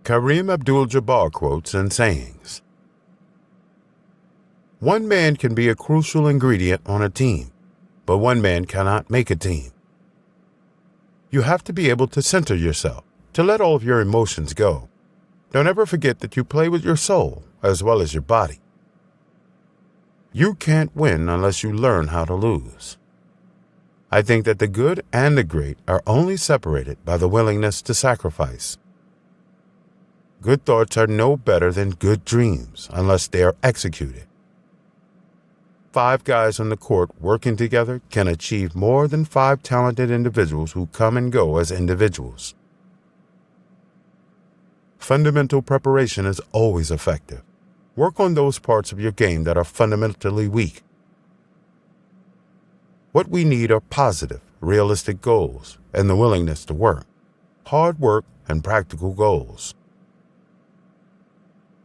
Kareem Abdul-Jabbar quotes and sayings. One man can be a crucial ingredient on a team, but one man cannot make a team. You have to be able to center yourself, to let all of your emotions go. Don't ever forget that you play with your soul as well as your body. You can't win unless you learn how to lose. I think that the good and the great are only separated by the willingness to sacrifice. Good thoughts are no better than good dreams unless they are executed. 5 guys on the court working together can achieve more than 5 talented individuals who come and go as individuals. Fundamental preparation is always effective. Work on those parts of your game that are fundamentally weak. What we need are positive, realistic goals and the willingness to work. Hard work and practical goals.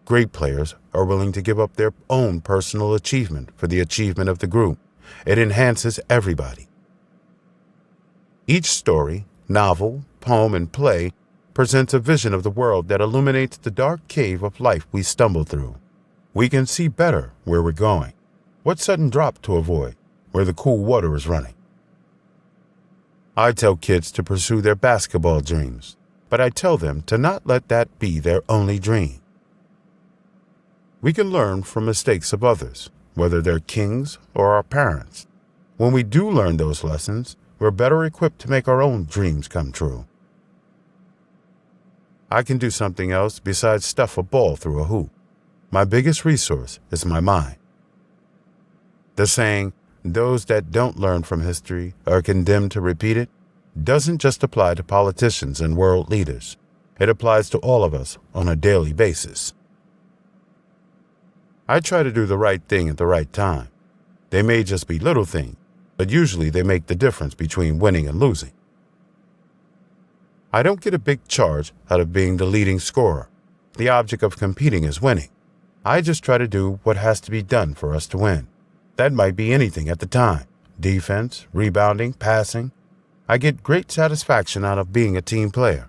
Great players are willing to give up their own personal achievement for the achievement of the group. It enhances everybody. Each story, novel, poem, and play presents a vision of the world that illuminates the dark cave of life we stumble through. We can see better where we're going, what sudden drop to avoid, where the cool water is running. I tell kids to pursue their basketball dreams, but I tell them to not let that be their only dream. We can learn from mistakes of others, whether they're kings or our parents. When we do learn those lessons, we're better equipped to make our own dreams come true. I can do something else besides stuff a ball through a hoop. My biggest resource is my mind. The saying, "Those that don't learn from history are condemned to repeat it," doesn't just apply to politicians and world leaders. It applies to all of us on a daily basis. I try to do the right thing at the right time. They may just be little things, but usually they make the difference between winning and losing. I don't get a big charge out of being the leading scorer. The object of competing is winning. I just try to do what has to be done for us to win. That might be anything at the time. Defense, rebounding, passing. I get great satisfaction out of being a team player.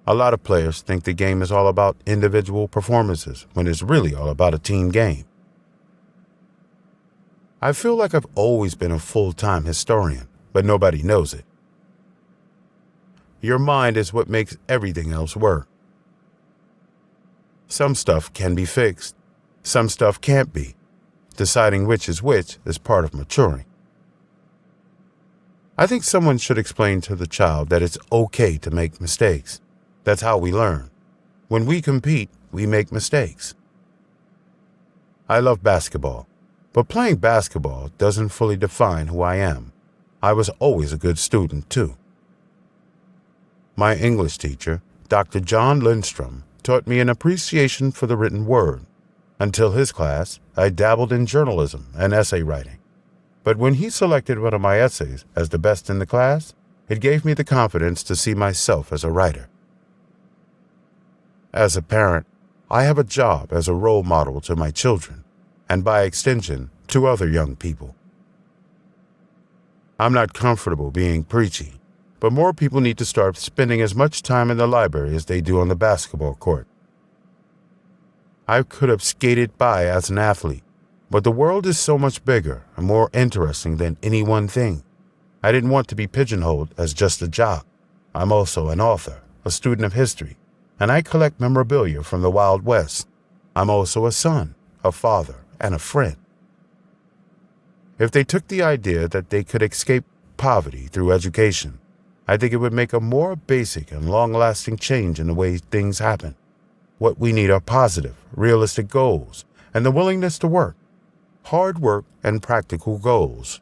A lot of players think the game is all about individual performances when it's really all about a team game. I feel like I've always been a full-time historian, but nobody knows it. Your mind is what makes everything else work. Some stuff can be fixed. Some stuff can't be. Deciding which is part of maturing. I think someone should explain to the child that it's okay to make mistakes. That's how we learn. When we compete, we make mistakes. I love basketball, but playing basketball doesn't fully define who I am. I was always a good student, too. My English teacher, Dr. John Lindstrom, taught me an appreciation for the written word. Until his class, I dabbled in journalism and essay writing. But when he selected one of my essays as the best in the class, it gave me the confidence to see myself as a writer. As a parent, I have a job as a role model to my children, and by extension, to other young people. I'm not comfortable being preachy, but more people need to start spending as much time in the library as they do on the basketball court. I could have skated by as an athlete, but the world is so much bigger and more interesting than any one thing. I didn't want to be pigeonholed as just a jock. I'm also an author, a student of history, and I collect memorabilia from the Wild West. I'm also a son, a father, and a friend. If they took the idea that they could escape poverty through education, I think it would make a more basic and long-lasting change in the way things happen. What we need are positive, realistic goals, and the willingness to work. Hard work and practical goals.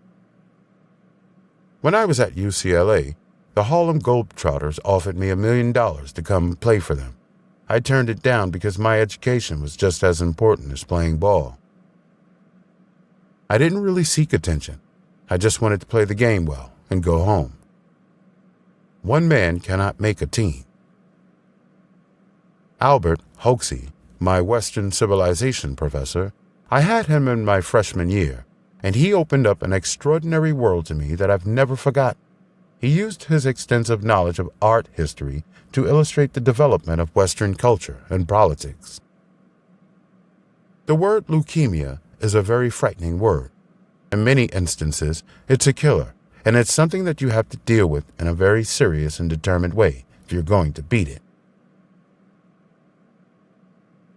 When I was at UCLA, the Harlem Globetrotters offered me $1 million to come play for them. I turned it down because my education was just as important as playing ball. I didn't really seek attention. I just wanted to play the game well and go home. One man cannot make a team. Albert Hoxie, my Western civilization professor, I had him in my freshman year, and he opened up an extraordinary world to me that I've never forgotten. He used his extensive knowledge of art history to illustrate the development of Western culture and politics. The word leukemia is a very frightening word. In many instances, it's a killer, and it's something that you have to deal with in a very serious and determined way if you're going to beat it.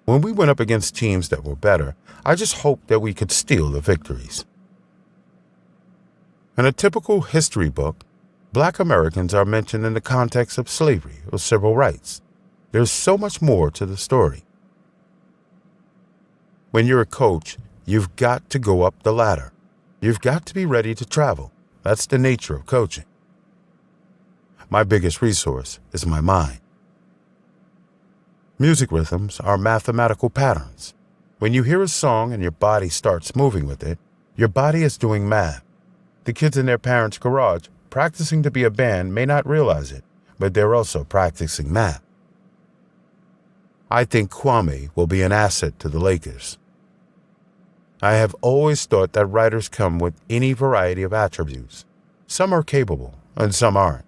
When we went up against teams that were better, I just hoped that we could steal the victories. In a typical history book, Black Americans are mentioned in the context of slavery or civil rights. There's so much more to the story. When you're a coach, you've got to go up the ladder. You've got to be ready to travel. That's the nature of coaching. My biggest resource is my mind. Music rhythms are mathematical patterns. When you hear a song and your body starts moving with it, your body is doing math. The kids in their parents' garage practicing to be a band may not realize it, but they're also practicing math. I think Kwame will be an asset to the Lakers. I have always thought that writers come with any variety of attributes. Some are capable and some aren't.